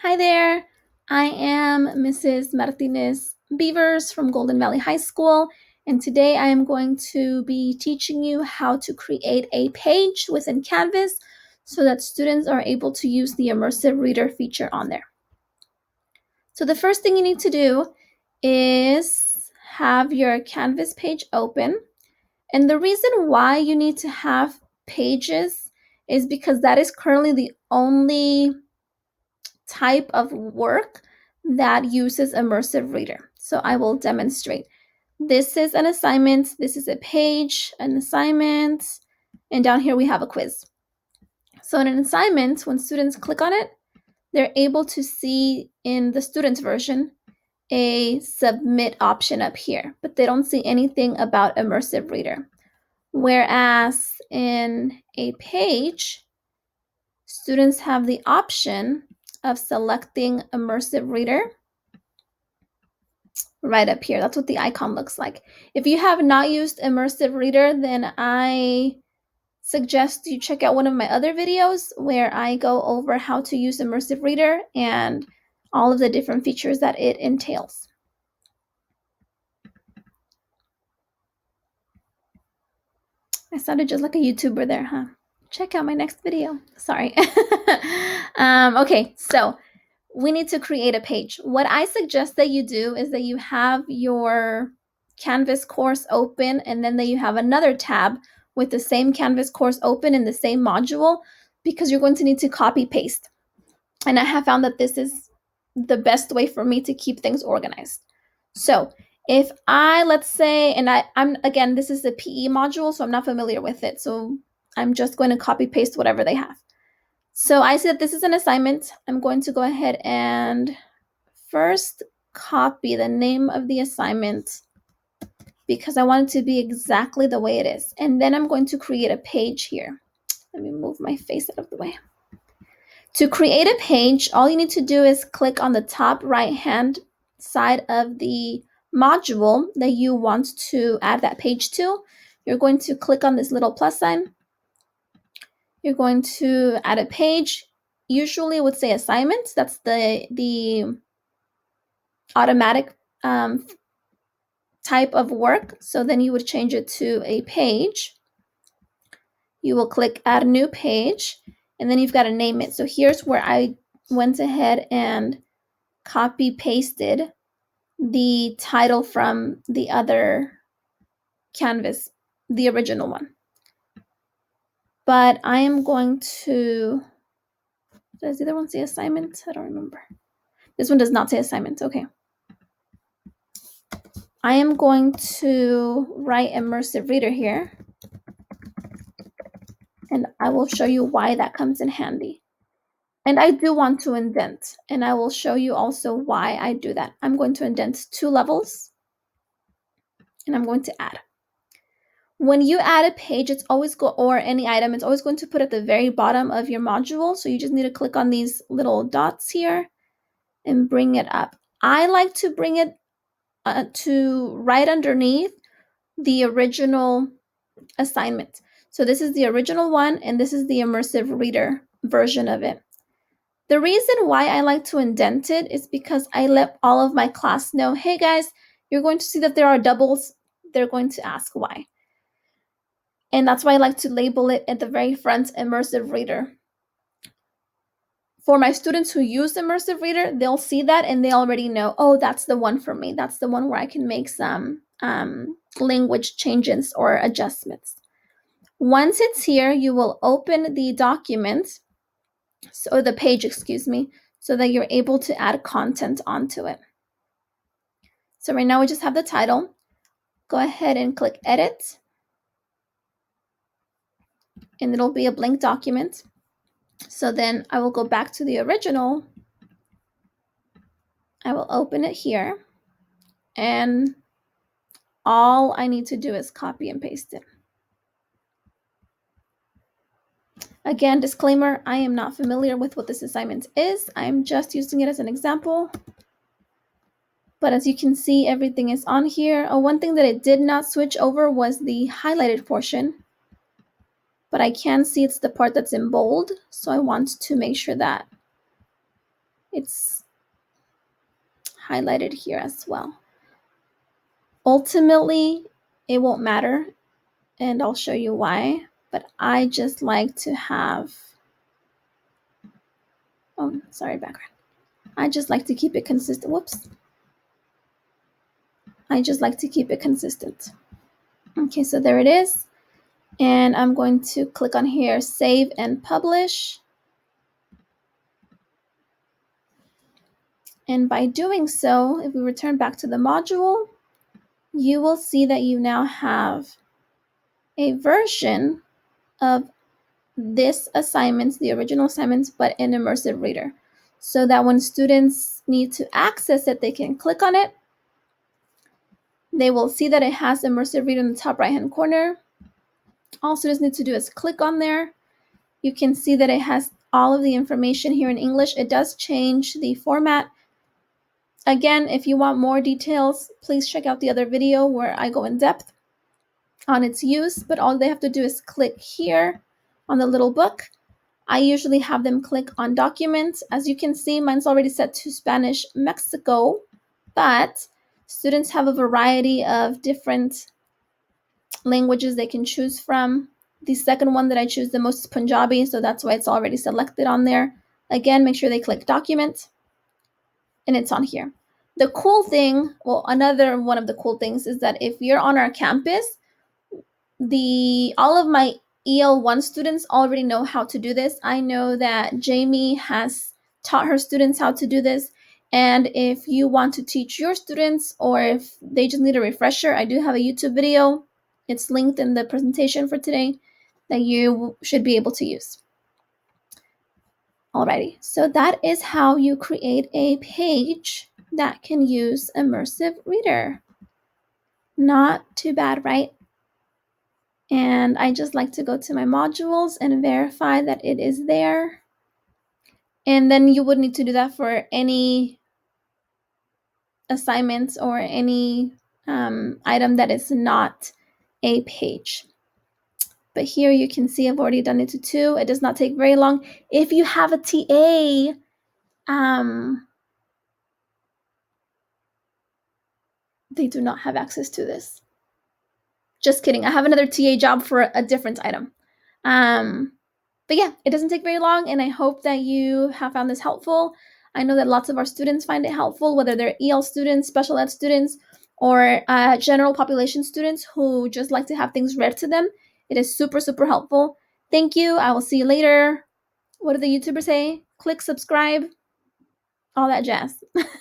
Hi there, I am Mrs. Martinez Beavers from Golden Valley High School, and today I am going to be teaching you how to create a page within Canvas so that students are able to use the Immersive Reader feature on there. So the first thing you need to do is have your Canvas page open, and the reason why you need to have pages is because that is currently the only type of work that uses Immersive Reader. So I will demonstrate. This is an assignment, this is a page, an assignment, and down here we have a quiz. So in an assignment, when students click on it, they're able to see in the student's version a submit option up here, but they don't see anything about Immersive Reader. Whereas in a page, students have the option of selecting Immersive Reader right up here. That's what the icon looks like. If you have not used Immersive Reader, then I suggest you check out one of my other videos where I go over how to use Immersive Reader and all of the different features that it entails. I sounded just like a YouTuber there, huh? Check out my next video. Sorry. Okay, so we need to create a page. What I suggest that you do is that you have your Canvas course open, and then that you have another tab with the same Canvas course open in the same module, because you're going to need to copy paste. And I have found that this is the best way for me to keep things organized. So if let's say, and I'm again, this is a PE module, so I'm not familiar with it. So I'm just going to copy paste whatever they have. So I see that this is an assignment. I'm going to go ahead and first copy the name of the assignment because I want it to be exactly the way it is. And then I'm going to create a page here. Let me move my face out of the way. To create a page, all you need to do is click on the top right-hand side of the module that you want to add that page to. You're going to click on this little plus sign. You're going to add a page. Usually it would say assignments. That's the automatic type of work. So then you would change it to a page. You will click add new page, and then you've got to name it. So here's where I went ahead and copy pasted the title from the other Canvas, the original one. But I am going to, does the other one say assignment? I don't remember. This one does not say assignment. Okay. I am going to write Immersive Reader here, and I will show you why that comes in handy. And I do want to indent, and I will show you also why I do that. I'm going to indent 2 levels, and I'm going to add. When you add a page, it's always or any item, it's always going to put at the very bottom of your module. So you just need to click on these little dots here and bring it up. I like to bring it to right underneath the original assignment. So this is the original one, and this is the Immersive Reader version of it. The reason why I like to indent it is because I let all of my class know, hey guys, you're going to see that there are doubles. They're going to ask why. And that's why I like to label it at the very front, Immersive Reader. For my students who use Immersive Reader, they'll see that and they already know, oh, that's the one for me. That's the one where I can make some language changes or adjustments. Once it's here, you will open the document, so the page, excuse me, so that you're able to add content onto it. So right now we just have the title. Go ahead and click Edit, and it'll be a blank document. So then I will go back to the original. I will open it here, and all I need to do is copy and paste it. Again, disclaimer, I am not familiar with what this assignment is. I'm just using it as an example. But as you can see, everything is on here. One thing that it did not switch over was the highlighted portion. But I can see it's the part that's in bold, so I want to make sure that It's highlighted here as well. Ultimately, it won't matter, and I'll show you why, but I just like to have, oh, sorry, background. I just like to keep it consistent. Whoops. I just like to keep it consistent. Okay, so there it is. And I'm going to click on here, save and publish. And by doing so, if we return back to the module, you will see that you now have a version of this assignments, the original assignments, but in Immersive Reader. So that when students need to access it, they can click on it. They will see that it has Immersive Reader in the top right-hand corner. All students need to do is click on there. You can see that it has all of the information here in English. It does change the format. Again, if you want more details, please check out the other video where I go in depth on its use, but all they have to do is click here on the little book. I usually have them click on documents. As you can see, mine's already set to Spanish Mexico, but students have a variety of different languages they can choose from. The second one that I choose the most is Punjabi, so that's why it's already selected on there. Again, make sure they click document, and it's on here. The cool thing, well, another one of the cool things is that if you're on our campus, all of my EL1 students already know how to do this. I know that Jamie has taught her students how to do this. And if you want to teach your students, or if they just need a refresher, I do have a YouTube video. It's linked in the presentation for today that you should be able to use. Alrighty, so that is how you create a page that can use Immersive Reader. Not too bad, right? And I just like to go to my modules and verify that it is there. And then you would need to do that for any assignments or any item that is not a page. But here you can see I've already done it to 2. It does not take very long. If you have a TA, they do not have access to this. Just kidding. I have another TA job for a different item. But yeah, it doesn't take very long, and I hope that you have found this helpful. I know that lots of our students find it helpful, whether they're EL students, special ed students, or general population students who just like to have things read to them. It is super, super helpful. Thank you. I will see you later. What do the YouTubers say? Click subscribe, all that jazz.